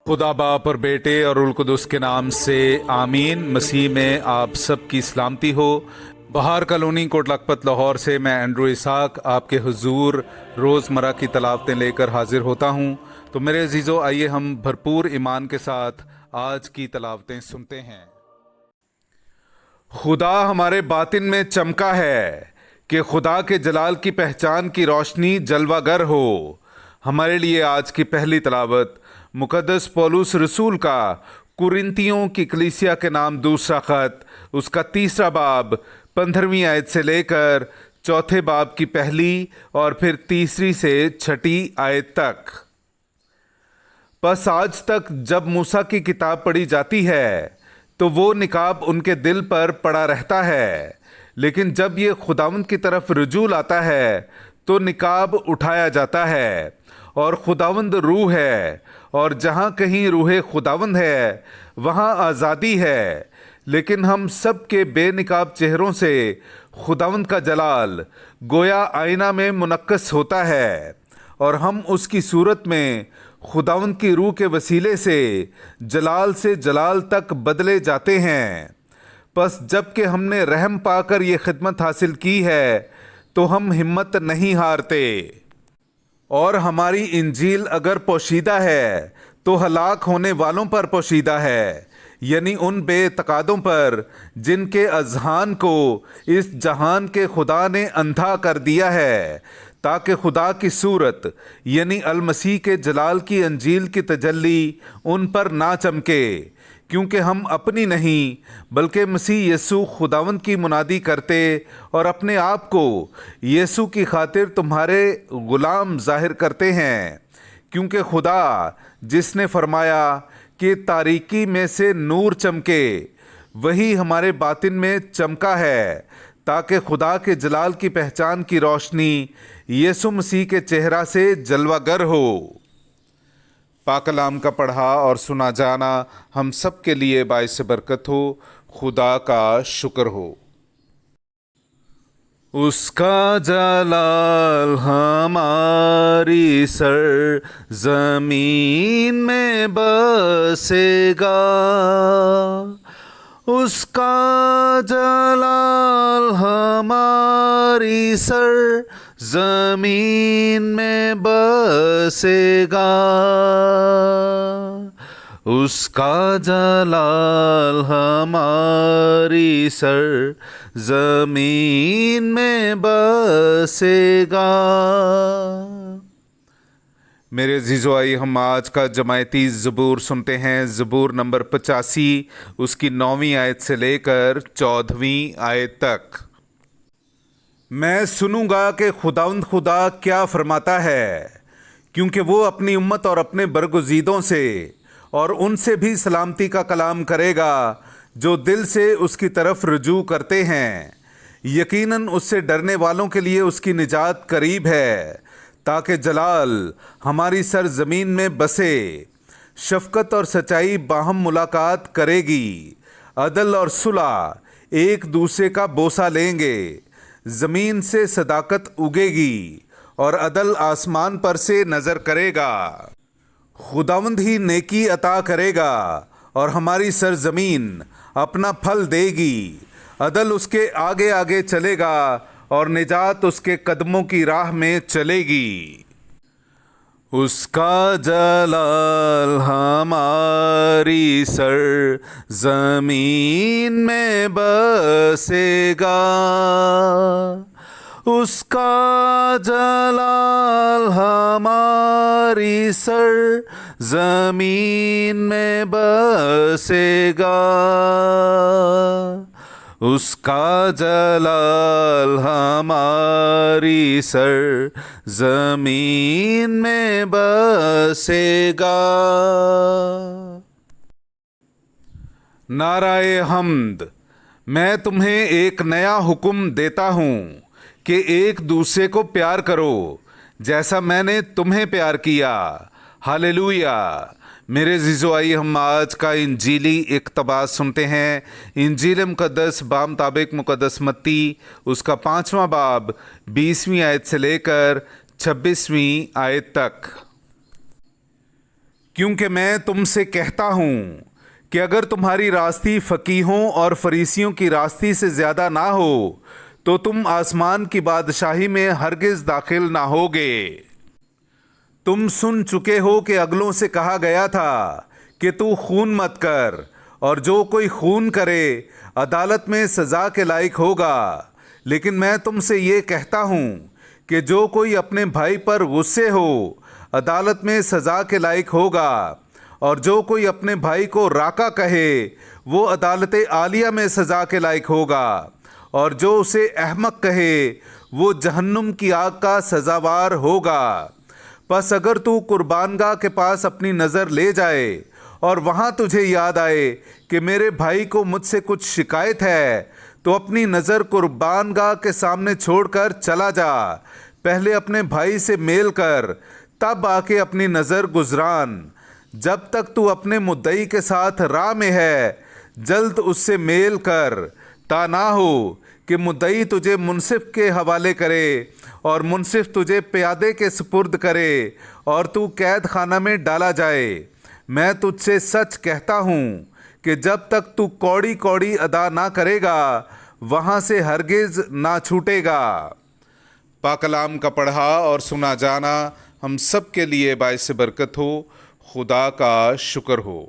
खुदा बाप और बेटे और उल कुदस के नाम से आमीन। मसीह में आप सब की सलामती हो। बहार कॉलोनी कोट लखपत लाहौर से मैं एंड्रू इसाक आपके हुजूर रोज़मर्रा की तलावतें लेकर हाजिर होता हूँ। तो मेरे अजीज़ों, आइए हम भरपूर ईमान के साथ आज की तलावतें सुनते हैं। खुदा हमारे बातिन में चमका है कि खुदा के जलाल की पहचान की रोशनी जलवागर हो। हमारे लिए आज की पहली तलावत मुकद्दस पौलुस रसूल का कुरिन्थियों की कलीसिया के नाम दूसरा खत, उसका तीसरा बाब 15वीं आयत से लेकर चौथे बाब की पहली और फिर तीसरी से छठी आयत तक। बस आज तक जब मूसा की किताब पढ़ी जाती है तो वो निकाब उनके दिल पर पड़ा रहता है, लेकिन जब ये खुदावंद की तरफ रुजू लाता है तो निकाब उठाया जाता है। और खुदावंद रूह है, और जहाँ कहीं रूह खुदावंद है वहाँ आज़ादी है। लेकिन हम सब के बेनिकाब चेहरों से खुदावंद का जलाल गोया आईना में मुनक्कस होता है, और हम उसकी सूरत में खुदावंद की रूह के वसीले से जलाल तक बदले जाते हैं। बस जबकि हमने रहम पाकर ये खिदमत हासिल की है तो हम हिम्मत नहीं हारते। और हमारी इंजील अगर पोशीदा है तो हलाक होने वालों पर पोशीदा है, यानी उन बेतकादों पर जिनके अजहान को इस जहान के खुदा ने अंधा कर दिया है, ताकि खुदा की सूरत यानी अल मसीह के जलाल की अंजील की तजल्ली उन पर ना चमके। क्योंकि हम अपनी नहीं बल्कि मसीह यीशु खुदावंद की मुनादी करते और अपने आप को यीशु की खातिर तुम्हारे गुलाम जाहिर करते हैं। क्योंकि खुदा जिसने फरमाया कि तारीकी में से नूर चमके, वही हमारे बातिन में चमका है, ताकि खुदा के जलाल की पहचान की रोशनी यीशु मसीह के चेहरा से जलवागर हो। पाक कलाम का पढ़ा और सुना जाना हम सब के लिए बाइस बरकत हो। खुदा का शुक्र हो। उसका जलाल हमारी सर जमीन में बसेगा, उसका जलाल हमारी सर जमीन में बसेगा, उसका जलाल हमारी सर जमीन में बसेगा। मेरे अजीज़ो, आइए हम आज का जमायती ज़बूर सुनते हैं। ज़बूर नंबर 85, उसकी 9वीं आयत से लेकर 14वीं आयत तक। मैं सुनूंगा कि खुदावंद खुदा क्या फरमाता है, क्योंकि वो अपनी उम्मत और अपने बरगुज़ीदों से और उनसे भी सलामती का कलाम करेगा जो दिल से उसकी तरफ रुजू करते हैं। यकीनन उससे डरने वालों के लिए उसकी निजात करीब है, ताकि जलाल हमारी सर ज़मीन में बसे। शफ़क़त और सच्चाई बाहम मुलाकात करेगी, अदल और सुलह एक दूसरे का बोसा लेंगे। ज़मीन से सदाकत उगेगी और अदल आसमान पर से नज़र करेगा। खुदावंद ही नेकी अता करेगा और हमारी सरजमीन अपना फल देगी। अदल उसके आगे आगे चलेगा और निजात उसके कदमों की राह में चलेगी। उसका जलाल हमारी सर जमीन में बसेगा, उसका जलाल हमारी सर जमीन में बसेगा, उसका जलाल हमारी सर जमीन में बसेगा। नाराए हम्द। मैं तुम्हें एक नया हुक्म देता हूँ कि एक दूसरे को प्यार करो जैसा मैंने तुम्हें प्यार किया। हालेलुया। मेरे अज़ीज़ों, आइए हम आज का इंजीली इक़्तिबास सुनते हैं। इंजील मुक़द्दस बामुताबिक मुक़द्दस मत्ती, उसका 5वां बाब 20वीं आयत से लेकर 26वीं आयत तक। کیونکہ میں تم سے کہتا ہوں کہ اگر تمہاری راستی فقیہوں اور فریسیوں کی راستی سے زیادہ نہ ہو تو تم آسمان کی بادشاہی میں ہرگز داخل نہ ہوگے۔ تم سن چکے ہو کہ اگلوں سے کہا گیا تھا کہ تو خون مت کر، اور جو کوئی خون کرے عدالت میں سزا کے لائق ہوگا۔ لیکن میں تم سے یہ کہتا ہوں کہ جو کوئی اپنے بھائی پر غصے ہو عدالت میں سزا کے لائق ہوگا، اور جو کوئی اپنے بھائی کو راکا کہے وہ عدالت عالیہ میں سزا کے لائق ہوگا، اور جو اسے احمق کہے وہ جہنم کی آگ کا سزاوار ہوگا۔ پس اگر تو قربان گاہ کے پاس اپنی نظر لے جائے اور وہاں تجھے یاد آئے کہ میرے بھائی کو مجھ سے کچھ شکایت ہے، تو اپنی نظر قربان گاہ کے سامنے چھوڑ کر چلا جا۔ پہلے اپنے بھائی سے میل کر، تب آ کے اپنی نظر گزران۔ جب تک تو اپنے مدعی کے ساتھ راہ میں ہے جلد اس سے میل کر، تا نہ ہو کہ مدعی تجھے منصف کے حوالے کرے اور منصف تجھے پیادے کے سپرد کرے اور تو قید خانہ میں ڈالا جائے۔ میں تجھ سے سچ کہتا ہوں کہ جب تک تو کوڑی کوڑی ادا نہ کرے گا وہاں سے ہرگز نہ چھوٹے گا۔ پاک کلام کا پڑھا اور سنا جانا ہم سب کے لیے باعث برکت ہو۔ خدا کا شکر ہو۔